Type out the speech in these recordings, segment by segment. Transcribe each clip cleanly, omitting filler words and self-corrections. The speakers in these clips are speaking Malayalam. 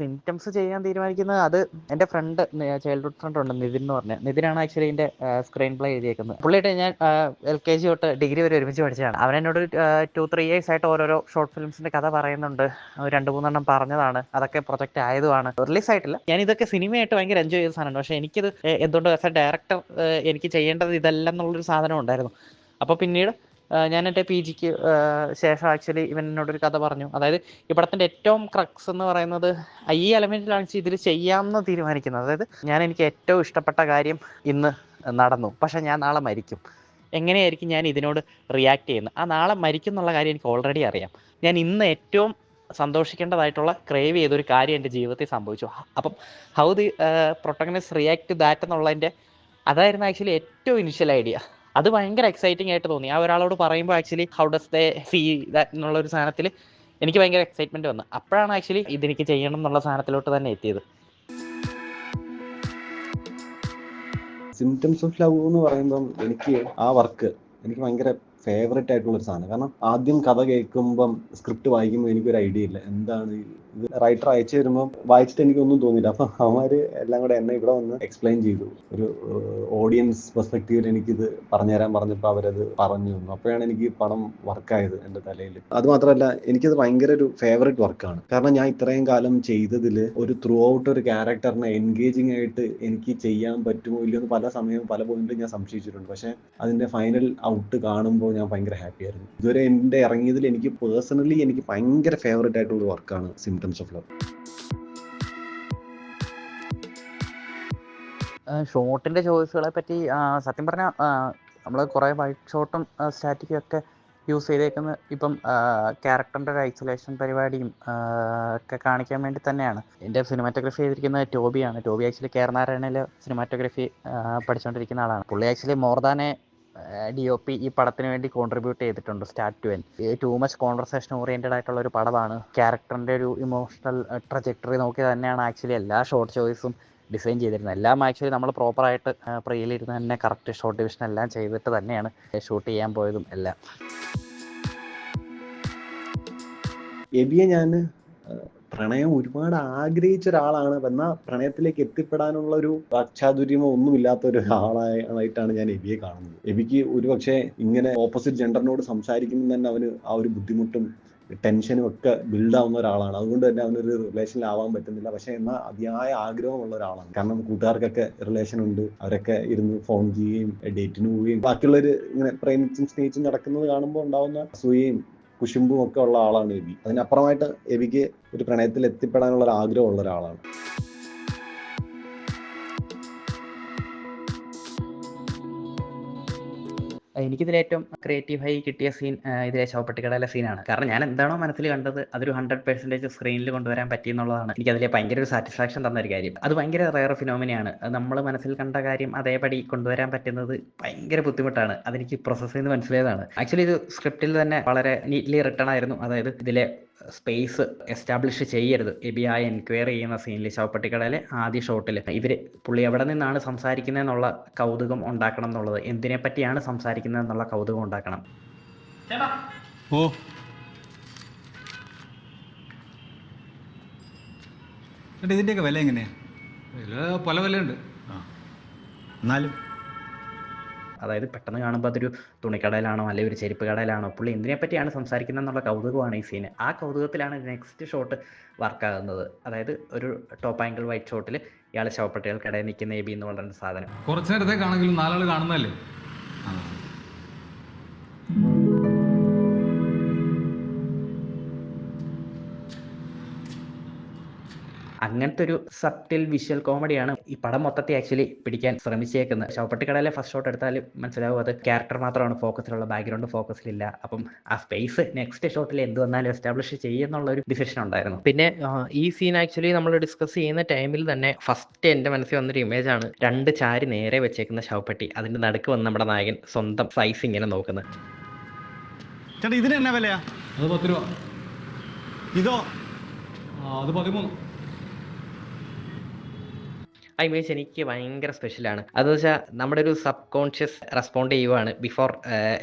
സിംറ്റംസ് ചെയ്യാൻ തീരുമാനിക്കുന്നത് അത് എൻ്റെ ഫ്രണ്ട്, ചൈൽഡ്ഹുഡ് ഫ്രണ്ട് ഉണ്ട് നിതിൻ എന്ന് പറഞ്ഞ. നിതിനാണ് ആക്ച്വലി ഇതിൻ്റെ സ്ക്രീൻ പ്ലേ എഴുതിയേക്കുന്നത്. പുള്ളിയായിട്ട് ഞാൻ LKG തൊട്ട് ഡിഗ്രി വരെ ഒരുമിച്ച് പഠിച്ചതാണ്. അവൻ എന്നോട് 2-3 years ആയിട്ട് ഓരോരോ ഷോർട്ട് ഫിലിംസിൻ്റെ കഥ പറയുന്നുണ്ട്. 2-3 പറഞ്ഞതാണ്. അതൊക്കെ പ്രൊജക്റ്റ് ആയതുമാണ്, റിലീസ് ആയിട്ടില്ല. ഞാൻ ഇതൊക്കെ സിനിമയായിട്ട് ഭയങ്കര എൻജോയ് ചെയ്ത സാധനമാണ്. പക്ഷേ എനിക്കിത് എന്തുകൊണ്ട് ആസ് എ ഡയറക്ടർ എനിക്ക് ചെയ്യേണ്ടത് ഇതല്ല എന്നുള്ളൊരു സാധനം ഉണ്ടായിരുന്നു. അപ്പോൾ പിന്നീട് ഞാൻ എൻ്റെ PGക്ക് ശേഷം ആക്ച്വലി ഇവൻ എന്നോടൊരു കഥ പറഞ്ഞു. അതായത് ഈ പടത്തിൻ്റെ ഏറ്റവും ക്രക്സ് എന്ന് പറയുന്നത് ഈ എലമെൻറ്റിലാണ് ഇതിൽ ചെയ്യാമെന്ന് തീരുമാനിക്കുന്നത്. അതായത് എനിക്ക് ഏറ്റവും ഇഷ്ടപ്പെട്ട കാര്യം ഇന്ന് നടന്നു, പക്ഷേ ഞാൻ നാളെ മരിക്കും. എങ്ങനെയായിരിക്കും ഞാൻ ഇതിനോട് റിയാക്ട് ചെയ്യുന്നത്? ആ നാളെ മരിക്കും എന്നുള്ള കാര്യം എനിക്ക് ഓൾറെഡി അറിയാം. ഞാൻ ഇന്ന് ഏറ്റവും സന്തോഷിക്കേണ്ടതായിട്ടുള്ള ക്രേവ് ചെയ്തൊരു കാര്യം എൻ്റെ ജീവിതത്തിൽ സംഭവിച്ചു. അപ്പം how the protagonist react to that എന്നുള്ളതിൻ്റെ അതായിരുന്നു ആക്ച്വലി ഏറ്റവും ഇനിഷ്യൽ ഐഡിയ. അത് ഭയങ്കര എക്സൈറ്റിംഗ് ആയിട്ട് തോന്നി. ആ ഒരാളോട് പറയുമ്പോൾ actually how does they see that എന്നുള്ളൊരു സാധനത്തിൽ എനിക്ക് ഭയങ്കര എക്സൈറ്റ്മെൻറ്റ് വന്നു. അപ്പോഴാണ് ആക്ച്വലി ഇതെനിക്ക് ചെയ്യണം എന്നുള്ള സാധനത്തിലോട്ട് തന്നെ എത്തിയത്. സിംറ്റംസ് ഓഫ് ലവ് എന്ന് പറയുമ്പം എനിക്ക് ആ വർക്ക് എനിക്ക് ഭയങ്കര ഫേവറേറ്റ് ആയിട്ടുള്ളൊരു സാധനം. കാരണം ആദ്യം കഥ കേൾക്കുമ്പം, സ്ക്രിപ്റ്റ് വായിക്കുമ്പോൾ എനിക്കൊരു ഐഡിയ ഇല്ല എന്താണ് ഇത്. റൈറ്റർ അയച്ചു തരുമ്പം വായിച്ചിട്ട് എനിക്കൊന്നും തോന്നിയില്ല. അപ്പം അവന്മാർ എല്ലാം കൂടെ എന്നെ ഇവിടെ വന്ന് എക്സ്പ്ലെയിൻ ചെയ്തു. ഒരു ഓഡിയൻസ് പെർസ്പെക്റ്റീവിൽ എനിക്കിത് പറഞ്ഞുതരാൻ പറഞ്ഞപ്പോൾ അവരത് പറഞ്ഞു തന്നു. അപ്പോഴാണ് എനിക്ക് പടം വർക്കായത് എൻ്റെ തലയിൽ. അതുമാത്രമല്ല, എനിക്കത് ഭയങ്കര ഒരു ഫേവറേറ്റ് വർക്കാണ്. കാരണം ഞാൻ ഇത്രയും കാലം ചെയ്തതിൽ ഒരു ത്രൂ ഔട്ട് ഒരു ക്യാരക്ടറിനെ എൻഗേജിങ് ആയിട്ട് എനിക്ക് ചെയ്യാൻ പറ്റുമോ ഇല്ലയോ എന്ന് പല സമയവും പല പോയിന്റും ഞാൻ സംശയിച്ചിട്ടുണ്ട്. പക്ഷേ അതിൻ്റെ ഫൈനൽ ഔട്ട് കാണുമ്പോൾ ഞാൻ ഭയങ്കര ഹാപ്പി ആയിരുന്നു. ഇതുവരെ എൻ്റെ ഇറങ്ങിയതിൽ എനിക്ക് പേഴ്സണലി എനിക്ക് ഭയങ്കര ഫേവറേറ്റ് ആയിട്ടുള്ള വർക്കാണ് സിംറ്റംസ് ഓഫ് ലവ്. ഷോട്ടിൻ്റെ ചോയ്സുകളെ പറ്റി സത്യം പറഞ്ഞാൽ നമ്മൾ കുറേ വൈറ്റ് ഷോട്ടും സ്റ്റാറ്റിക്കും ഒക്കെ യൂസ് ചെയ്തേക്കുന്നത് ഇപ്പം ക്യാരക്ടറിൻ്റെ ഒരു ഐസൊലേഷൻ പരിപാടിയും ഒക്കെ കാണിക്കാൻ വേണ്ടി തന്നെയാണ്. എൻ്റെ സിനിമാറ്റോഗ്രഫി ചെയ്തിരിക്കുന്നത് ടോബിയാണ്. ടോബി ആക്ച്വലി കേരനാരായണയിൽ സിനിമാറ്റോഗ്രഫി പഠിച്ചുകൊണ്ടിരിക്കുന്ന ആളാണ്. പുള്ളി actually more than a DOP ഈ പടത്തിന് വേണ്ടി കോൺട്രിബ്യൂട്ട് ചെയ്തിട്ടുണ്ട് start to end. Too much conversation oriented ആയിട്ടുള്ള ഒരു പടമാണ്. ക്യാരക്ടറിൻ്റെ ഒരു ഇമോഷണൽ ട്രജക്ടറി നോക്കി തന്നെയാണ് ആക്ച്വലി എല്ലാ ഷോർട്ട് ചോയ്സും ഡിസൈൻ ചെയ്തിരുന്നത്. എല്ലാം ആക്ച്വലി നമ്മൾ പ്രോപ്പറായിട്ട് പ്രിയിലിരുന്ന് തന്നെ കറക്റ്റ് ഷോർട്ട് ഡിവിഷൻ എല്ലാം ചെയ്തിട്ട് തന്നെയാണ് ഷൂട്ട് ചെയ്യാൻ പോയതും എല്ലാം. എബിയെ ഞാൻ പ്രണയം ഒരുപാട് ആഗ്രഹിച്ച ഒരാളാണ്. എന്നാൽ പ്രണയത്തിലേക്ക് എത്തിപ്പെടാനുള്ള ഒരു വാക്ചാതുര്യമോ ഒന്നുമില്ലാത്ത ഒരു ആളായിട്ടാണ് ഞാൻ എബിയെ കാണുന്നത്. എബിക്ക് ഒരുപക്ഷെ ഇങ്ങനെ ഓപ്പോസിറ്റ് ജെൻഡറിനോട് സംസാരിക്കുമ്പോൾ തന്നെ അവന് ആ ഒരു ബുദ്ധിമുട്ടും ടെൻഷനും ഒക്കെ ബിൽഡാവുന്ന ഒരാളാണ്. അതുകൊണ്ട് തന്നെ അവനൊരു റിലേഷനിലാവാൻ പറ്റുന്നില്ല. പക്ഷെ എന്നാൽ അതിയായ ആഗ്രഹമുള്ള ഒരാളാണ്. കാരണം കൂട്ടുകാർക്കൊക്കെ റിലേഷൻ ഉണ്ട്, അവരൊക്കെ ഇരുന്ന് ഫോൺ ചെയ്യുകയും ഡേറ്റിന് പോവുകയും ബാക്കിയുള്ളവർ ഇങ്ങനെ പ്രേമിച്ചും സ്നേഹിച്ചും നടക്കുന്നത് കാണുമ്പോൾ ഉണ്ടാവുന്ന അസൂയയും കുശുമ്പും ഒക്കെ ഉള്ള ആളാണ് എബി. അതിനപ്പുറമായിട്ട് എബിക്ക് ഒരു പ്രണയത്തിൽ എത്തിപ്പെടാനുള്ള ഒരു ആഗ്രഹമുള്ള ഒരാളാണ്. എനിക്കിതിലേറ്റവും ക്രിയേറ്റീവായി കിട്ടിയ സീൻ ഇതിലെ ശവപ്പെട്ടിക്കടയിലെ സീനാണ്. കാരണം ഞാൻ എന്താണോ മനസ്സിൽ കണ്ടത് അതൊരു 100% സ്ക്രീനിൽ കൊണ്ടുവരാൻ പറ്റിയെന്നുള്ളതാണ് എനിക്കതിലെ ഭയങ്കര ഒരു സാറ്റിസ്ഫാക്ഷൻ തന്ന ഒരു കാര്യം. അത് ഭയങ്കര റെയർ ഫിനോമിനയാണ്. നമ്മൾ മനസ്സിൽ കണ്ട കാര്യം അതേപടി കൊണ്ടുവരാൻ പറ്റുന്നത് ഭയങ്കര ബുദ്ധിമുട്ടാണ്. അതെനിക്ക് പ്രോസസ്സ് ചെയ്ത് മനസ്സിലായതാണ്. ആക്ച്വലി ഇത് സ്ക്രിപ്റ്റിൽ തന്നെ വളരെ നീറ്റ്ലി റിട്ടൺ ആയിരുന്നു. അതായത് ഇതിലെ സ്പേസ് എസ്റ്റാബ്ലിഷ് ചെയ്യരുത്. എബിയായി എൻക്വയറി ചെയ്യുന്ന സീനിൽ ശവപ്പെട്ടിക്കടയിലെ ആദ്യ ഷോട്ടിൽ പുള്ളി എവിടെ നിന്നാണ് സംസാരിക്കുന്നതെന്നുള്ള കൗതുകം ഉണ്ടാക്കണം എന്നുള്ളത്, എന്തിനെ പറ്റിയാണ് സംസാരിക്കുന്നത് എന്നുള്ള കൗതുകം ഉണ്ടാക്കണം. ഓ എന്നിട്ട് ഇതിൻ്റെയൊക്കെ വില എങ്ങനെയാണ്? വില പല വിലയുണ്ട്. എന്നാലും അതായത് പെട്ടെന്ന് കാണുമ്പോൾ അതൊരു തുണിക്കടയിലാണോ അല്ലെങ്കിൽ ഒരു ചെരുപ്പ് കടയിലാണോ, പുള്ളി എന്തിനെ പറ്റിയാണ് സംസാരിക്കുന്നത് എന്നുള്ള കൗതുകമാണ് ഈ സീന്. ആ കൗതുകത്തിലാണ് നെക്സ്റ്റ് ഷോട്ട് വർക്കാകുന്നത്. അതായത് ഒരു ടോപ്പ് ആംഗിൾ വൈറ്റ് ഷോട്ടിൽ ഇയാൾ ശവപ്പെട്ടികൾക്കിടയിൽ നിൽക്കുന്ന എബി എന്ന് പറയുന്ന സാധനം കുറച്ച് നേരത്തേക്കാണെങ്കിലും നാലാൾ കാണുന്നതല്ലേ. അങ്ങനത്തെ ഒരു സബ്റ്റിൽ വിഷ്വൽ കോമഡിയാണ് ഈ പടം മൊത്തത്തിൽ ആക്ച്വലി പിടിക്കാൻ ശ്രമിച്ചേക്കുന്നത്. ശവപ്പെട്ടിക്കടയിലെ ഫസ്റ്റ് ഷോട്ട് എടുത്താൽ മനസ്സിലാവും അത് ക്യാരക്ടർ മാത്രമാണ് ഫോക്കസിലുള്ള, ബാക്ക്ഗ്രൗണ്ട് ഫോക്കസിലില്ല. അപ്പം ആ സ്പേസ് നെക്സ്റ്റ് ഷോട്ടിൽ എന്ത് വന്നാലും എസ്റ്റാബ്ലിഷ് ചെയ്യുന്നുള്ള ഒരു ഡിസിഷൻ ഉണ്ടായിരുന്നു. പിന്നെ ഈ സീൻ ആക്ച്വലി നമ്മൾ ഡിസ്കസ് ചെയ്യുന്ന ടൈമിൽ തന്നെ ഫസ്റ്റ് എൻ്റെ മനസ്സിൽ വന്നൊരു ഇമേജാണ് 2 ചാരി നേരെ വെച്ചേക്കുന്ന ശവപ്പെട്ടി, അതിൻ്റെ നടുക്ക് വന്ന് നമ്മുടെ നായകൻ സ്വന്തം സൈസ് ഇങ്ങനെ നോക്കുന്നത്. ചേട്ടാ ഇതിന് എന്നാ വിലയാ? അത് 10 രൂപ. ഇതോ? അത് 13. ആ ഇമേജ് എനിക്ക് ഭയങ്കര സ്പെഷ്യലാണ്. അതെന്ന് വെച്ചാൽ നമ്മുടെ ഒരു സബ് കോൺഷ്യസ് റെസ്പോണ്ട് ചെയ്യുവാണ് ബിഫോർ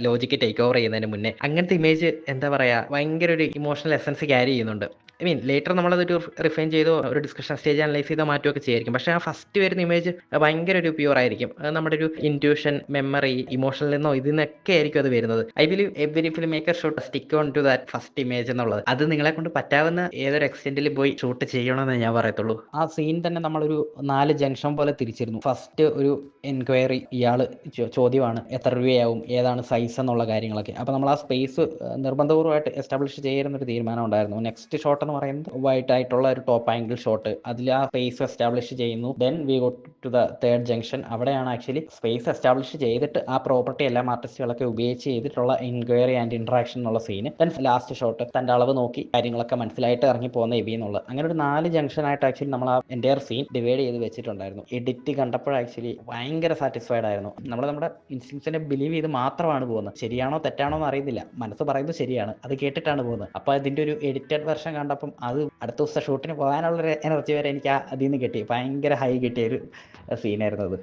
ലോജിക്ക് ടേക്ക് ഓവർ ചെയ്യുന്നതിന് മുന്നേ. അങ്ങനത്തെ ഇമേജ് എന്താ പറയുക, ഭയങ്കര ഒരു ഇമോഷണൽ എസൻസ് ക്യാരി ചെയ്യുന്നുണ്ട്. ഐ മീൻ ലേറ്റർ നമ്മളതൊരു റിഫൈൻ ചെയ്തോ ഒരു ഡിസ്കഷൻ സ്റ്റേജ് അനലൈസ് ചെയ്തോ മാറ്റുമൊക്കെ ചെയ്യായിരിക്കും. പക്ഷേ ആ ഫസ്റ്റ് വരുന്ന ഇമേജ് ഭയങ്കര ഒരു പ്യൂർ ആയിരിക്കും. അത് നമ്മുടെ ഒരു ഇൻറ്റ്യൂഷൻ, മെമ്മറി, ഇമോഷനിൽ നിന്നോ ഇതിൽ നിന്നൊക്കെ ആയിരിക്കും അത് വരുന്നത്. I believe every film maker should stick on to that first image എന്നുള്ളത്. അത് നിങ്ങളെ കൊണ്ട് പറ്റാവുന്ന ഏതൊരു എക്സ്റ്റെന്റിൽ പോയി ഷൂട്ട് ചെയ്യണമെന്ന് ഞാൻ പറയത്തുള്ളൂ. ആ സീൻ തന്നെ നമ്മളൊരു 4 ജംഗ്ഷൻ പോലെ തിരിച്ചിരുന്നു. ഫസ്റ്റ് ഒരു എൻക്വയറി, ഇയാൾ ചോദ്യമാണ് എത്ര രൂപയാവും, ഏതാണ് സൈസ് എന്നുള്ള കാര്യങ്ങളൊക്കെ. അപ്പോൾ നമ്മൾ ആ സ്പേസ് നിർബന്ധപൂർവ്വമായിട്ട് എസ്റ്റാബ്ലിഷ് ചെയ്യുന്നൊരു തീരുമാനം ഉണ്ടായിരുന്നു. നെക്സ്റ്റ് ഷോട്ട് എന്ന് പറയുന്നത് വൈറ്റ് ആയിട്ടുള്ള ഒരു ടോപ്പ് ആംഗിൾ ഷോട്ട്, അതിൽ ആ സ്പേസ് എസ്റ്റാബ്ലിഷ് ചെയ്യുന്നു. Then we go to the third junction. അവിടെയാണ് ആക്ച്വലി സ്പേസ് എസ്റ്റാബ്ലിഷ് ചെയ്തിട്ട് ആ പ്രോപ്പർട്ടി എല്ലാം ആർട്ടിസ്റ്റുകളൊക്കെ ഉപയോഗിച്ച് ചെയ്തിട്ടുള്ള എൻക്വയറി ആൻഡ് ഇൻട്രാക്ഷൻ എന്നുള്ള സീന്. ദെൻ ലാസ്റ്റ് ഷോട്ട് തൻ്റെ അളവ് നോക്കി കാര്യങ്ങളൊക്കെ മനസ്സിലായിട്ട് ഇറങ്ങി പോകുന്ന എബി എന്നുള്ളത്. അങ്ങനെ ഒരു 4 ജംഗ്ഷൻ ആയിട്ട് ആക്ച്വലി നമ്മൾ ആ എൻ്റയർ സീൻ ഡിവൈഡ് ചെയ്ത് വെച്ചിട്ടുണ്ടായിരുന്നു. എഡിറ്റ് കണ്ടപ്പോൾ ആക്ച്വലി ഭയങ്കര സാറ്റിസ്ഫൈഡ് ആയിരുന്നു. നമ്മുടെ ഇൻസ്റ്റിങ്സിനെ ബിലീവ് ചെയ്ത് മാത്രമാണ് പോകുന്നത്. ശരിയാണോ തെറ്റാണോ എന്ന് അറിയുന്നില്ല, മനസ്സ് പറയുന്നത് ശരിയാണ്, അത് കേട്ടിട്ടാണ് പോകുന്നത്. അപ്പോൾ അതിൻ്റെ ഒരു എഡിറ്റഡ് വെർഷൻ കണ്ടപ്പം അത് അടുത്ത ദിവസം ഷൂട്ടിന് പോകാനുള്ള എനർജി വരെ എനിക്ക് അതിൽ നിന്ന് കിട്ടി. ഭയങ്കര ഹൈ കിട്ടിയൊരു സീനായിരുന്നു അത്.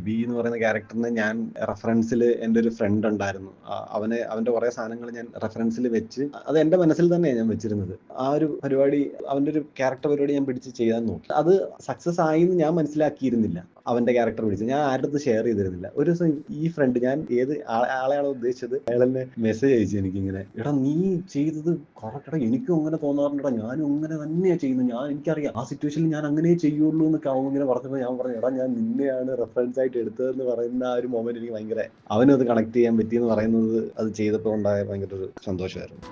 ബി എന്ന് പറയുന്ന ക്യാരക്ടറിനെ ഞാൻ റെഫറൻസിൽ എൻ്റെ ഒരു ഫ്രണ്ട് ഉണ്ടായിരുന്നു. അവന്റെ കുറെ സാധനങ്ങൾ ഞാൻ റെഫറൻസിൽ വെച്ച് അത് എൻ്റെ മനസ്സിൽ തന്നെയാണ് ഞാൻ വെച്ചിരുന്നത്. ആ ഒരു പരിപാടി, അവന്റെ ഒരു ക്യാരക്ടർ പരിപാടി ഞാൻ പിടിച്ച് ചെയ്യാൻ നോക്കി. അത് സക്സസ് ആയി എന്ന് ഞാൻ മനസ്സിലാക്കിയിരുന്നില്ല. അവന്റെ ക്യാരക്ടർ പിടിച്ച് ഞാൻ ആരുടെ അടുത്ത് ഷെയർ ചെയ്തിരുന്നില്ല. ഒരു ദിവസം ഈ ഫ്രണ്ട്, ഞാൻ ഏത് ആളെയാണോ ഉദ്ദേശിച്ചത്, അയാളെന്നെ മെസ്സേജ് അയച്ചു എനിക്കിങ്ങനെ, എടാ നീ ചെയ്തത് കറക്റ്റാ, എനിക്കും അങ്ങനെ തോന്നാറുണ്ടടാ, ഞാനും അങ്ങനെ തന്നെയാണ് ചെയ്യുന്നത്, എനിക്കറിയാം ആ സിറ്റുവേഷനിൽ ഞാൻ അങ്ങനെ ചെയ്യുള്ളൂ എന്നൊക്കെ അവൻ ഇങ്ങനെ പറഞ്ഞപ്പോൾ ഞാൻ പറഞ്ഞു, എടാ ഞാൻ നിന്നെയാണ് റെഫറൻസ് ആയിട്ട് എടുത്തതെന്ന് പറയുന്ന ആ ഒരു മൊമെന്റ് എനിക്ക് ഭയങ്കര, അവനും അത് കണക്ട് ചെയ്യാൻ പറ്റിയെന്ന് പറയുന്നത് അത് ചെയ്തപ്പോൾ ഉണ്ടായ ഭയങ്കര ഒരു സന്തോഷമായിരുന്നു.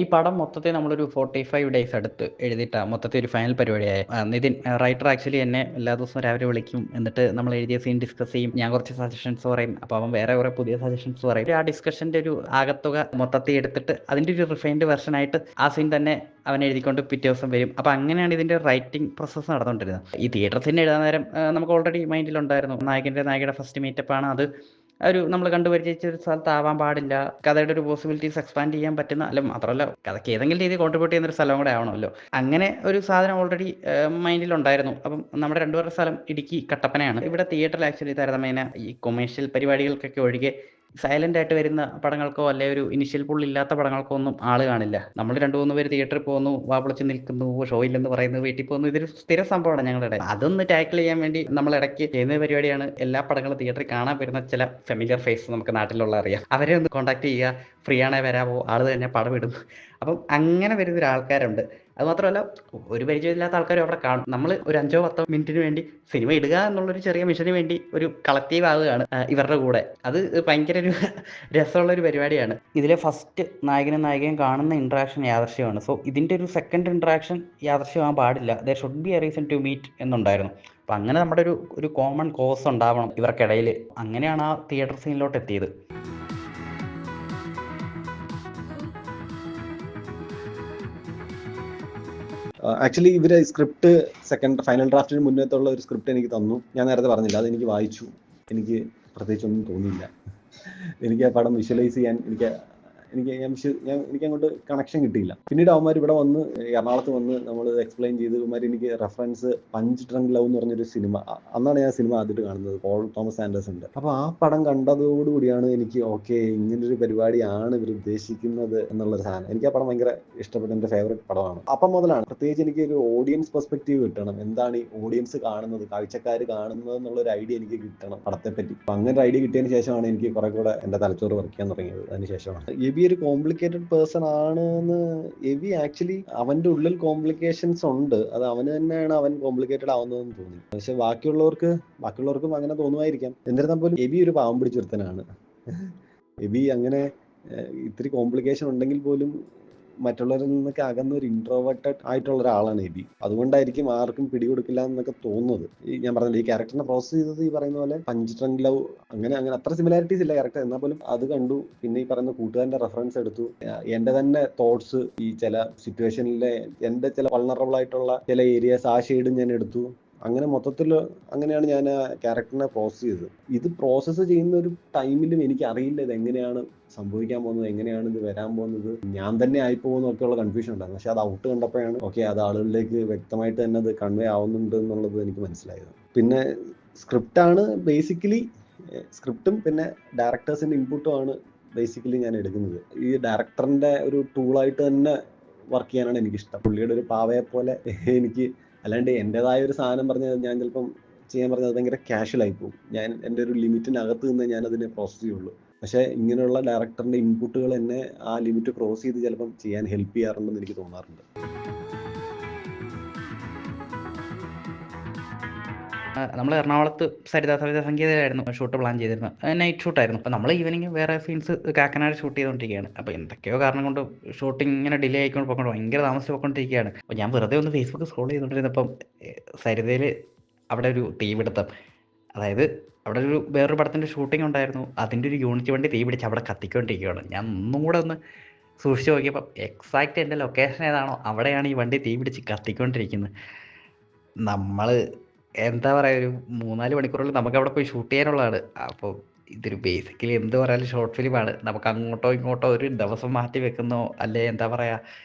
ഈ പടം മൊത്തത്തിൽ നമ്മളൊരു 45 ഡേയ്സ് അടുത്ത് എഴുതിയിട്ടാണ് മൊത്തത്തിൽ ഒരു ഫൈനൽ പരിപാടിയായി. നിതിൻ റൈറ്റർ ആക്ച്വലി എന്നെ എല്ലാ ദിവസവും രാവിലെ വിളിക്കും. എന്നിട്ട് നമ്മൾ എഴുതിയ സീൻ ഡിസ്കസ് ചെയ്യും. ഞാൻ കുറച്ച് സജഷൻസ് പറയും. അപ്പോൾ അവൻ വേറെ കുറേ പുതിയ സജഷൻസ് പറയും. ആ ഡിസ്കഷൻ്റെ ഒരു ആകത്തുക മൊത്തത്തിൽ എടുത്തിട്ട് അതിൻ്റെ ഒരു റിഫൈൻഡ് വെർഷനായിട്ട് ആ സീൻ തന്നെ അവൻ എഴുതിക്കൊണ്ട് പിറ്റേ ദിവസം വരും. അപ്പോൾ അങ്ങനെയാണ് ഇതിൻ്റെ റൈറ്റിംഗ് പ്രോസസ്സ് നടന്നുകൊണ്ടിരുന്നത്. ഈ തിയേറ്റർ സീൻ എഴുതാൻ നേരം നമുക്ക് ഓൾറെഡി മൈൻഡിലുണ്ടായിരുന്നു നായകയുടെ ഫസ്റ്റ് മീറ്റപ്പാണ് അത്. ഒരു നമ്മൾ കണ്ടുപരിചയിച്ച ഒരു സ്ഥലത്താവാൻ പാടില്ല, കഥയുടെ ഒരു പോസിബിലിറ്റീസ് എക്സ്പാൻഡ് ചെയ്യാൻ പറ്റുന്ന, അല്ല മാത്രമല്ല കഥയ്ക്ക് ഏതെങ്കിലും രീതിയിൽ കോൺട്രിബ്യൂട്ട് ചെയ്യുന്നൊരു സ്ഥലം കൂടെ ആവണമല്ലോ. അങ്ങനെ ഒരു സാധനം ഓൾറെഡി മൈൻഡിലുണ്ടായിരുന്നു. അപ്പം നമ്മുടെ രണ്ടുപേരുടെ സ്ഥലം ഇടുക്കി കട്ടപ്പനയാണ്. ഇവിടെ തിയേറ്ററിൽ ആക്ച്വലി താരതമ്യേന ഈ കൊമേഴ്ഷ്യൽ പരിപാടികൾക്കൊക്കെ ഒഴികെ സൈലന്റ് ആയിട്ട് വരുന്ന പടങ്ങൾക്കോ അല്ലെ ഒരു ഇനിഷ്യൽ പുൾ ഇല്ലാത്ത പടങ്ങൾക്കോ ഒന്നും ആള് കാണില്ല. നമ്മൾ 2-3 പേര് തിയേറ്ററിൽ പോകുന്നു, വാപ്പൊളിച്ച് നിൽക്കുന്നു, ഷോ ഇല്ലെന്ന് പറയുന്നു, വീട്ടിൽ പോകുന്നു. ഇതൊരു സ്ഥിര സംഭവമാണ് ഞങ്ങളുടെ. അതൊന്ന് ടാക്കിൾ ചെയ്യാൻ വേണ്ടി നമ്മൾ ഇടയ്ക്ക് ചെയ്യുന്ന പരിപാടിയാണ് എല്ലാ പടങ്ങളും തിയേറ്ററിൽ കാണാൻ വരുന്ന ചില ഫെമിലിയർ ഫേസ് നമുക്ക് നാട്ടിലുള്ള അറിയാം. അവരെ ഒന്ന് കോൺടാക്ട് ചെയ്യുക, ഫ്രീ ആണേ വരാമോ, ആള് തന്നെ പടം ഇടും. അപ്പം അങ്ങനെ വരുന്ന ഒരാൾക്കാരുണ്ട്. അത് മാത്രമല്ല ഒരു പരിചയമില്ലാത്ത ആൾക്കാരും അവിടെ കാണും. നമ്മൾ ഒരു 5-10 മിനിറ്റിന് വേണ്ടി സിനിമ ഇടുക എന്നുള്ളൊരു ചെറിയ മിഷന് വേണ്ടി ഒരു കളക്റ്റീവ് ആവുകയാണ് ഇവരുടെ കൂടെ. അത് ഭയങ്കര ഒരു രസമുള്ളൊരു പരിപാടിയാണ്. ഇതിലെ ഫസ്റ്റ് നായകനും നായികയും കാണുന്ന ഇൻട്രാക്ഷൻ യാദൃശ്യമാണ്. സോ ഇതിൻ്റെ ഒരു സെക്കൻഡ് ഇൻട്രാക്ഷൻ യാദൃശ്യമാകാൻ പാടില്ല. There should be a reason to meet എന്നുണ്ടായിരുന്നു. അപ്പം അങ്ങനെ നമ്മുടെ ഒരു കോമൺ കോസ് ഉണ്ടാവണം ഇവർക്കിടയിൽ. അങ്ങനെയാണ് ആ തിയേറ്റർ സീനിലോട്ട് എത്തിയത്. ആക്ച്വലി ഇവര് സ്ക്രിപ്റ്റ് ഫൈനൽ ഡ്രാഫ്റ്റിന് മുന്നേത്തുള്ള ഒരു സ്ക്രിപ്റ്റ് എനിക്ക് തന്നു. ഞാൻ നേരത്തെ പറഞ്ഞില്ല, അത് എനിക്ക് വായിച്ചു. എനിക്ക് പ്രത്യേകിച്ചൊന്നും തോന്നിയില്ല. എനിക്ക് ആ പടം വിഷ്വലൈസ് ചെയ്യാൻ എനിക്ക് അങ്ങോട്ട് കണക്ഷൻ കിട്ടിയില്ല. പിന്നീട് അവന്മാർ ഇവിടെ വന്ന് എറണാകുളത്ത് വന്ന് നമ്മൾ എക്സ്പ്ലെയിൻ ചെയ്ത് അവന്മാർ എനിക്ക് റെഫറൻസ് പഞ്ച് ഡ്രങ്ക് ലവ് എന്ന് പറഞ്ഞൊരു സിനിമ, അന്നാണ് ഞാൻ സിനിമ ആദ്യമായിട്ട് കാണുന്നത്, പോൾ തോമസ് ആൻഡേഴ്സന്റെ. അപ്പോൾ ആ പടം കണ്ടതോടുകൂടിയാണ് എനിക്ക് ഓക്കെ ഇങ്ങനൊരു പരിപാടിയാണ് ഇവർ ഉദ്ദേശിക്കുന്നത് എന്നുള്ളൊരു സാധനം. എനിക്ക് ആ പടം ഭയങ്കര ഇഷ്ടപ്പെട്ട എൻ്റെ ഫേവറേറ്റ് പടമാണ്. അപ്പം മുതലാണ് പ്രത്യേകിച്ച് എനിക്ക് ഒരു ഓഡിയൻസ് പെർസ്പെക്റ്റീവ് കിട്ടണം. എന്താണ് ഈ ഓഡിയൻസ് കാണുന്നത്, കാഴ്ചക്കാർ കാണുന്നത് എന്നുള്ളൊരു ഐഡിയ എനിക്ക് കിട്ടണം പടത്തെപ്പറ്റി. അപ്പം അങ്ങനെ ഒരു ഐഡിയ കിട്ടിയതിന് ശേഷമാണ് എനിക്ക് കുറെ കൂടെ എൻ്റെ തലച്ചോറ് വർക്ക് ചെയ്യാൻ തുടങ്ങിയത്. അതിന് ശേഷമാണ് എബി ഒരു കോംപ്ലിക്കേറ്റഡ് പേഴ്സൺ ആണെന്ന്. എബി ആക്ച്വലി അവന്റെ ഉള്ളിൽ കോംപ്ലിക്കേഷൻസ് ഉണ്ട്. അത് അവന് തന്നെയാണ് അവൻ കോംപ്ലിക്കേറ്റഡ് ആവുന്നതെന്ന് തോന്നി. പക്ഷെ ബാക്കിയുള്ളവർക്കും അങ്ങനെ തോന്നുമായിരിക്കാം. എന്നിരുന്നാൽ പോലും എബി ഒരു പാവം പിടിച്ചൊരുത്തനാണ്. എബി അങ്ങനെ ഇത്തിരി കോംപ്ലിക്കേഷൻ ഉണ്ടെങ്കിൽ പോലും മറ്റുള്ളവരിൽ നിന്നൊക്കെ അകന്ന ഒരു ഇൻട്രോവേർട്ടഡ് ആയിട്ടുള്ള ഒരാളാണ് എബി. അതുകൊണ്ടായിരിക്കും ആർക്കും പിടികൊടുക്കില്ല എന്നൊക്കെ തോന്നുന്നത്. ഞാൻ പറഞ്ഞില്ല, ഈ ക്യാരക്ടറിനെ പ്രോസസ് ചെയ്തത് ഈ പറയുന്ന പോലെ പഞ്ച് ഡ്രങ്ക് ലവ് അങ്ങനെ അത്ര സിമിലാരിറ്റീസ് ഇല്ല ക്യാരക്ടർ. എന്നാൽ പോലും അത് കണ്ടു. പിന്നെ ഈ പറയുന്ന കൂട്ടുകാരന്റെ റെഫറൻസ് എടുത്തു. എന്റെ തന്നെ തോട്ട്സ്, ഈ ചില സിറ്റുവേഷനിലെ എന്റെ ചില വൾണറബിൾ ആയിട്ടുള്ള ചില ഏരിയാസ്, ആ ഷെയ്ഡും ഞാൻ എടുത്തു. അങ്ങനെ മൊത്തത്തിൽ അങ്ങനെയാണ് ഞാൻ ആ ക്യാരക്ടറിനെ പ്രോസസ് ചെയ്തത്. ഇത് പ്രോസസ്സ് ചെയ്യുന്ന ഒരു ടൈമിലും എനിക്ക് അറിയില്ല ഇത് എങ്ങനെയാണ് സംഭവിക്കാൻ പോകുന്നത്, എങ്ങനെയാണ് ഇത് വരാൻ പോകുന്നത്, ഞാൻ തന്നെ ആയിപ്പോകുന്നൊക്കെയുള്ള കൺഫ്യൂഷൻ ഉണ്ടായിരുന്നു. പക്ഷെ അത് ഔട്ട് കണ്ടപ്പോഴാണ് ഓക്കെ അത് ആളുകളിലേക്ക് വ്യക്തമായിട്ട് തന്നെ അത് കൺവേ ആവുന്നുണ്ട് എന്നുള്ളത് എനിക്ക് മനസ്സിലായത്. പിന്നെ സ്ക്രിപ്റ്റാണ് ബേസിക്കലി, സ്ക്രിപ്റ്റും പിന്നെ ഡയറക്ടേഴ്സിൻ്റെ ഇൻപുട്ടും ആണ് ബേസിക്കലി ഞാൻ എടുക്കുന്നത്. ഈ ഡയറക്ടറിൻ്റെ ഒരു ടൂളായിട്ട് തന്നെ വർക്ക് ചെയ്യാനാണ് എനിക്കിഷ്ടം. പുള്ളിയുടെ ഒരു പാവയെ പോലെ എനിക്ക്, അല്ലാണ്ട് എൻ്റെതായ ഒരു സാധനം പറഞ്ഞാൽ ഞാൻ ചിലപ്പം ചെയ്യാൻ പറഞ്ഞാൽ അത് ഭയങ്കര കാഷ്വലായി പോകും. ഞാൻ എൻ്റെ ഒരു ലിമിറ്റിനകത്ത് നിന്ന് ഞാൻ അതിനെ പ്രോസസ്സ് ചെയ്യുള്ളൂ. പക്ഷേ ഇങ്ങനെയുള്ള ഡയറക്ടറിൻ്റെ ഇൻപുട്ടുകൾ എന്നെ ആ ലിമിറ്റ് ക്രോസ് ചെയ്ത് ചിലപ്പം ചെയ്യാൻ ഹെൽപ്പ് ചെയ്യാറുണ്ടെന്ന് എനിക്ക് തോന്നാറുണ്ട്. നമ്മൾ എറണാകുളത്ത് സരിതാ സംഗീതമായിരുന്നു ഷൂട്ട് പ്ലാൻ ചെയ്തിരുന്നത്. നൈറ്റ് ഷൂട്ടായിരുന്നു. അപ്പോൾ നമ്മൾ ഈവനിങ് വേറെ സീൻസ് കാക്കനാട് ഷൂട്ട് ചെയ്തുകൊണ്ടിരിക്കുകയാണ്. അപ്പോൾ എന്തൊക്കെയോ കാരണം കൊണ്ട് ഷൂട്ടിംഗ് ഇങ്ങനെ ഡിലേ ആയിക്കൊണ്ട് പോയിക്കൊണ്ട് ഭയങ്കര താമസിച്ച് പോയിക്കൊണ്ടിരിക്കുകയാണ്. അപ്പോൾ ഞാൻ വെറുതെ ഒന്ന് ഫേസ്ബുക്ക് സ്ക്രോൾ ചെയ്തുകൊണ്ടിരുന്നപ്പം സരിതയിൽ അവിടെ ഒരു തീപിടുത്തം, അതായത് അവിടെ ഒരു വേറൊരു പടത്തിൻ്റെ ഷൂട്ടിംഗ് ഉണ്ടായിരുന്നു. അതിൻ്റെ ഒരു യൂണിറ്റ് വണ്ടി തീ പിടിച്ച് അവിടെ കത്തിക്കൊണ്ടിരിക്കുകയാണ്. ഞാൻ ഒന്നും കൂടെ ഒന്ന് സൂക്ഷിച്ച് നോക്കിയപ്പം എക്സാക്റ്റ് എൻ്റെ ലൊക്കേഷൻ ഏതാണോ അവിടെയാണ് ഈ വണ്ടി തീ പിടിച്ച് കത്തിക്കൊണ്ടിരിക്കുന്നത്. നമ്മൾ എന്താ പറയുക, ഒരു 3-4 മണിക്കൂറുള്ളിൽ നമുക്ക് അവിടെ പോയി ഷൂട്ട് ചെയ്യാനുള്ളതാണ്. അപ്പോൾ ഇതൊരു ബേസിക്കലി എന്ത് പറയാനും ഷോർട്ട് ഫിലിമാണ്. നമുക്ക് അങ്ങോട്ടോ ഇങ്ങോട്ടോ ഒരു ദിവസം മാറ്റി വെക്കുന്നോ അല്ലെ എന്താ പറയുക,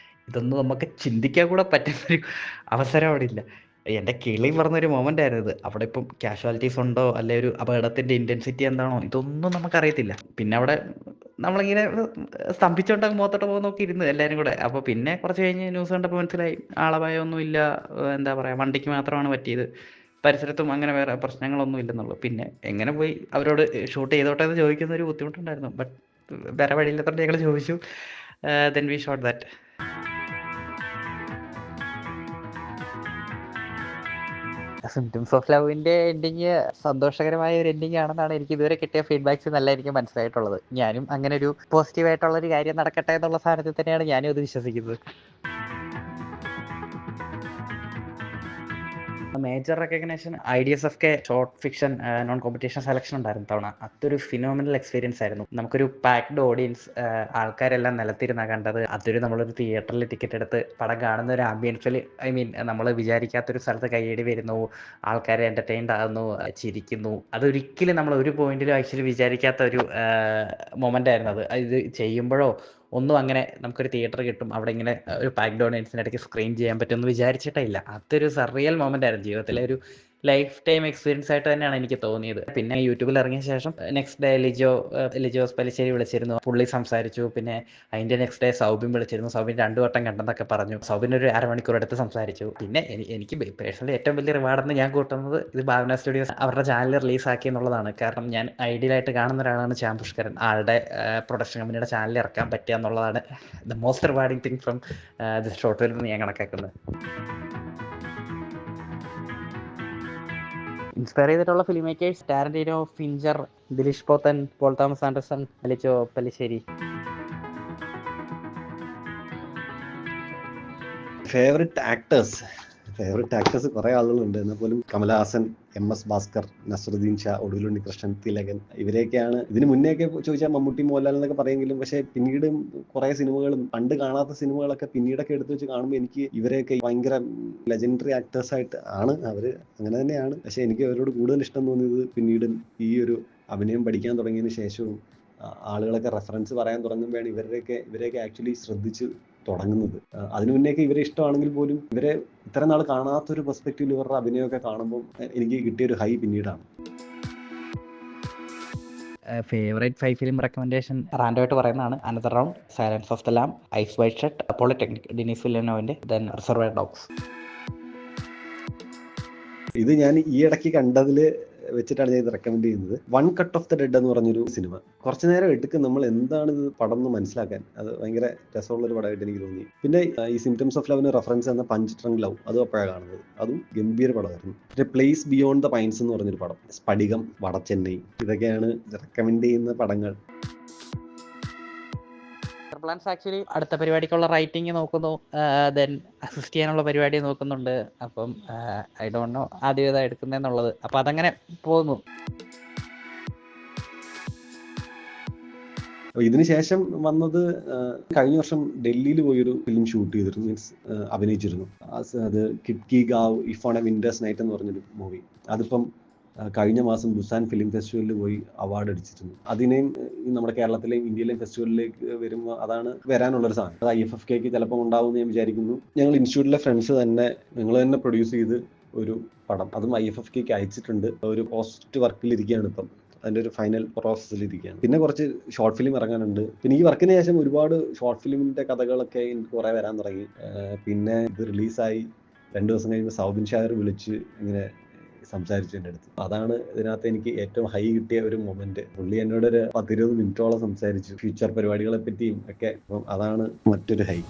ഇതൊന്നും നമുക്ക് ചിന്തിക്കാൻ കൂടെ പറ്റുന്നൊരു അവസരം അവിടെ ഇല്ല. എൻ്റെ കിളി പറഞ്ഞൊരു മൊമെൻ്റ് ആയിരുന്നു ഇത്. അവിടെ ഇപ്പം കാഷ്വാലിറ്റീസ് ഉണ്ടോ അല്ലെ ഒരു അപകടത്തിൻ്റെ ഇൻറ്റൻസിറ്റി എന്താണോ ഇതൊന്നും നമുക്കറിയത്തില്ല. പിന്നെ അവിടെ നമ്മളിങ്ങനെ സ്തംഭിച്ചോണ്ട് മുഖത്തോട്ട് പോകുന്ന നോക്കി ഇരുന്ന് എല്ലാവരും കൂടെ. അപ്പോൾ പിന്നെ കുറച്ച് കഴിഞ്ഞ് ന്യൂസ് കണ്ടപ്പോൾ മനസ്സിലായി ആളപായമൊന്നും ഇല്ല, എന്താ പറയുക വണ്ടിക്ക് മാത്രമാണ് പറ്റിയത്, പരിസരത്തും അങ്ങനെ വേറെ പ്രശ്നങ്ങളൊന്നും ഇല്ലെന്നുള്ളൂ. പിന്നെ എങ്ങനെ പോയി അവരോട് ഷൂട്ട് ചെയ്തോട്ടെ എന്ന് ചോദിക്കുന്ന ഒരു ബുദ്ധിമുട്ടുണ്ടായിരുന്നു. ബട്ട് വേറെ വഴിയില്ലാത്തോണ്ട് ഞങ്ങൾ ചോദിച്ചു. Then we shot that. Symptoms of ലവിൻ്റെ എൻഡിങ് സന്തോഷകരമായ ഒരു എൻഡിങ് ആണെന്നാണ് എനിക്ക് ഇതുവരെ കിട്ടിയ ഫീഡ്ബാക്സ് നല്ല എനിക്ക് മനസ്സിലായിട്ടുള്ളത്. ഞാനും അങ്ങനെ ഒരു പോസിറ്റീവായിട്ടുള്ളൊരു കാര്യം നടക്കട്ടെ എന്നുള്ള സാധനത്തിൽ തന്നെയാണ് ഞാനും അത് വിശ്വസിക്കുന്നത്. Major recognition IDSFK short fiction non competition selection ഉണ്ടായിരുന്നു തവണ. അതൊരു ഫിനോമിനൽ എക്സ്പീരിയൻസ് ആയിരുന്നു. നമുക്കൊരു പാക്ഡ് ഓഡിയൻസ്, ആൾക്കാരെല്ലാം നിലത്തിരുന്നാണ് കണ്ടത്. അതൊരു നമ്മളൊരു തിയേറ്ററിൽ ടിക്കറ്റ് എടുത്ത് പടം കാണുന്ന ഒരു ആംബിയൻസിൽ, ഐ മീൻ നമ്മൾ വിചാരിക്കാത്തൊരു സ്ഥലത്ത് കയ്യടി വരുന്നു, ആൾക്കാരെ എൻ്റർടൈൻഡ് ആകുന്നു, ചിരിക്കുന്നു. അതൊരിക്കലും നമ്മൾ ഒരു പോയിന്റിലും ആക്ച്വലി വിചാരിക്കാത്ത ഒരു മൊമെൻ്റ് ആയിരുന്നു അത്. ഇത് ചെയ്യുമ്പോഴോ ഒന്നും അങ്ങനെ നമുക്കൊരു തിയേറ്റർ കിട്ടും, അവിടെ ഇങ്ങനെ ഒരു പാക്ഡ് ഓഡിയൻസിൻ്റെ ഇടയ്ക്ക് സ്ക്രീൻ ചെയ്യാൻ പറ്റുമെന്ന് വിചാരിച്ചിട്ടേ ഇല്ല. അതൊരു സർറിയൽ മൊമെൻ്റ് ആയിരുന്നു. ജീവിതത്തിലെ ഒരു ലൈഫ് ടൈം എക്സ്പീരിയൻസ് ആയിട്ട് തന്നെയാണ് എനിക്ക് തോന്നിയത്. പിന്നെ യൂട്യൂബിൽ ഇറങ്ങിയ ശേഷം നെക്സ്റ്റ് ഡേ ലിജോസ് പല്ലിശ്ശേരി വിളിച്ചിരുന്നു, പുള്ളി സംസാരിച്ചു. പിന്നെ അതിൻ്റെ നെക്സ്റ്റ് ഡേ സൗബിൻ വിളിച്ചിരുന്നു, സൗബിൻ 2 വട്ടം കണ്ടെന്നൊക്കെ പറഞ്ഞു. സൗബിൻ ഒരു 1/2 മണിക്കൂർ എടുത്ത് സംസാരിച്ചു. പിന്നെ എനിക്ക് പേഴ്സണലി ഏറ്റവും വലിയ റിവാർഡെന്ന് ഞാൻ കൂട്ടുന്നത് ഇത് ഭാവന സ്റ്റുഡിയോസ് അവരുടെ ചാനൽ റിലീസാക്കി എന്നുള്ളതാണ്. കാരണം ഞാൻ ഐഡിയലായിട്ട് കാണുന്ന ഒരാളാണ് ശ്യാം പുഷ്കരൻ. ആളുടെ പ്രൊഡക്ഷൻ കമ്പനിയുടെ ചാനലിൽ ഇറക്കാൻ പറ്റുക എന്നുള്ളതാണ് the most rewarding thing from this short film എന്ന് ഞാൻ കണക്കാക്കുന്നത്. ഇൻസ്പയർ ചെയ്തിട്ടുള്ള film makers Tarantino, Fincher, Dileesh Pothan, Paul Thomas Anderson, Lijo Pallissery. Favourite actors കുറേ ആളുകളുണ്ട്. എന്നാൽ പോലും കമലഹാസൻ, MS ഭാസ്കർ, നസറുദ്ദീൻ ഷാ, ഒടുവിലുണ്ണി കൃഷ്ണൻ, തിലകൻ, ഇവരെയൊക്കെയാണ്. ഇതിന് മുന്നേയൊക്കെ ചോദിച്ചാൽ മമ്മൂട്ടി, മോഹൻലാൽ എന്നൊക്കെ പറയുമെങ്കിലും പക്ഷേ പിന്നീട് കുറേ സിനിമകളും പണ്ട് കാണാത്ത സിനിമകളൊക്കെ പിന്നീടൊക്കെ എടുത്തു വെച്ച് കാണുമ്പോൾ എനിക്ക് ഇവരെയൊക്കെ ഭയങ്കര ലെജൻഡറി ആക്ടേഴ്സായിട്ട് ആണ് അവർ, അങ്ങനെ തന്നെയാണ്. പക്ഷേ എനിക്ക് അവരോട് കൂടുതൽ ഇഷ്ടം തോന്നിയത് പിന്നീട് ഈ ഒരു അഭിനയം പഠിക്കാൻ തുടങ്ങിയതിന് ശേഷവും ആളുകളൊക്കെ റെഫറൻസ് പറയാൻ തുടങ്ങുമ്പോഴാണ് ഇവരെയൊക്കെ ആക്ച്വലി ശ്രദ്ധിച്ച് തുടങ്ങുന്നത്. അതിനു മുന്നേയൊക്കെ ഇവരെ ഇഷ്ടമാണെങ്കിൽ പോലും ഇവരെ ഇത്ര നാൾ കാണാത്തൊരു പെർസ്പെക്റ്റീവിൽ ഇവരുടെ അഭിനയമൊക്കെ കാണുമ്പോൾ എനിക്ക് കിട്ടിയൊരു ഹൈ പിന്നീടാണ്. ഫേവറേറ്റ് 5 ഫിലിം റെക്കമെൻഡേഷൻ റാൻഡമായിട്ട് പറയുന്നതാണ്. Another round, silence of the lamb, eyes wide shut, Polytechnique Denis വില്ലനോവിൻ്റെ, ദെൻ റിസർവോയർ ഡോഗ്സ്. ഇത് ഞാൻ ഈ ഇടയ്ക്ക് കണ്ടതിൽ വെച്ചിട്ടാണ് ഞാൻ ഇത് റെക്കമെൻഡ് ചെയ്യുന്നത്. One cut off the dead എന്ന് പറഞ്ഞൊരു സിനിമ. കുറച്ചു നേരം എടുക്കും നമ്മൾ എന്താണ് ഇത് പടം എന്ന് മനസ്സിലാക്കാൻ. അത് ഭയങ്കര രസമുള്ളൊരു പടമായിട്ട് എനിക്ക് തോന്നി. പിന്നെ ഈ സിംറ്റംസ് ഓഫ് ലവിന് റെഫറൻസ് എന്ന പഞ്ച് ലവ് അതും അപ്പോഴാണ് കാണുന്നത്. അതും ഗംഭീര പടമായിരുന്നു. പിന്നെ പ്ലേസ് ബിയോണ്ട് ദ പൈൻസ് എന്ന് പറഞ്ഞൊരു പടം, സ്ഫടികം, വടച്ചെന്നൈ, ഇതൊക്കെയാണ് റെക്കമെൻഡ് ചെയ്യുന്ന പടങ്ങൾ. പ്ലാൻസ് ആക്ച്വലി അടുത്ത പരിപാടിക്കുള്ള റൈറ്റിംഗ് നോക്കുന്നു, ദെൻ അസിസ്റ്റ് ചെയ്യാനുള്ള പരിപാടി നോക്കുന്നുണ്ട്. അപ്പം ഐ ഡോണ്ട് നോ ആദ്യം ഏതാ എടുക്കുന്നതെന്നുള്ളത്. അപ്പം അതങ്ങനെ പോകുന്നു. ഇതിന് ശേഷം വന്നത് കഴിഞ്ഞ വർഷം ഡൽഹിയിൽ പോയൊരു ഫിലിം ഷൂട്ട് ചെയ്തിരുന്നു, മീൻസ് അഭിനയിച്ചിരുന്നു. അത് Khidki Gaav if on a winter's night എന്ന് പറഞ്ഞൊരു മൂവി. അതിപ്പം കഴിഞ്ഞ മാസം ബുസാൻ ഫിലിം ഫെസ്റ്റിവലിൽ പോയി അവാർഡ് അടിച്ചിരുന്നു. അതിനെയും നമ്മുടെ കേരളത്തിലെയും ഇന്ത്യയിലെയും ഫെസ്റ്റിവലിലേക്ക് വരുമ്പോൾ അതാണ് വരാനുള്ളൊരു സാധനം. അത് IFFK ചിലപ്പോൾ ഉണ്ടാവും എന്ന് ഞാൻ വിചാരിക്കുന്നു. ഞങ്ങൾ ഇൻസ്റ്റിറ്റ്യൂട്ടിലെ ഫ്രണ്ട്സ് തന്നെ ഞങ്ങൾ തന്നെ പ്രൊഡ്യൂസ് ചെയ്ത് ഒരു പടം. അതും IFFK അയച്ചിട്ടുണ്ട്. ഒരു പോസ്റ്റ് വർക്കിലിരിക്കുകയാണ് ഇപ്പം. അതിൻ്റെ ഒരു ഫൈനൽ പ്രോസസ്സിലിരിക്കുകയാണ്. പിന്നെ കുറച്ച് ഷോർട്ട് ഫിലിം ഇറങ്ങാനുണ്ട്. പിന്നെ ഈ വർക്കിന് ശേഷം ഒരുപാട് ഷോർട്ട് ഫിലിമിൻ്റെ കഥകളൊക്കെ എനിക്ക് കുറേ വരാൻ തുടങ്ങി. പിന്നെ ഇത് റിലീസായി 2 ദിവസം കഴിയുമ്പോൾ സൗബിൻ ഷായർ വിളിച്ച് ഇങ്ങനെ സംസാരിച്ചു എൻ്റെ അടുത്ത്. അതാണ് ഇതിനകത്ത് എനിക്ക് ഏറ്റവും ഹൈ കിട്ടിയ ഒരു മൊമെന്റ്. പുള്ളി എന്നോട് ഒരു 10-20 മിനിറ്റോളം സംസാരിച്ചു ഫ്യൂച്ചർ പരിപാടികളെ പറ്റിയും ഒക്കെ. അപ്പം അതാണ് മറ്റൊരു ഹൈ.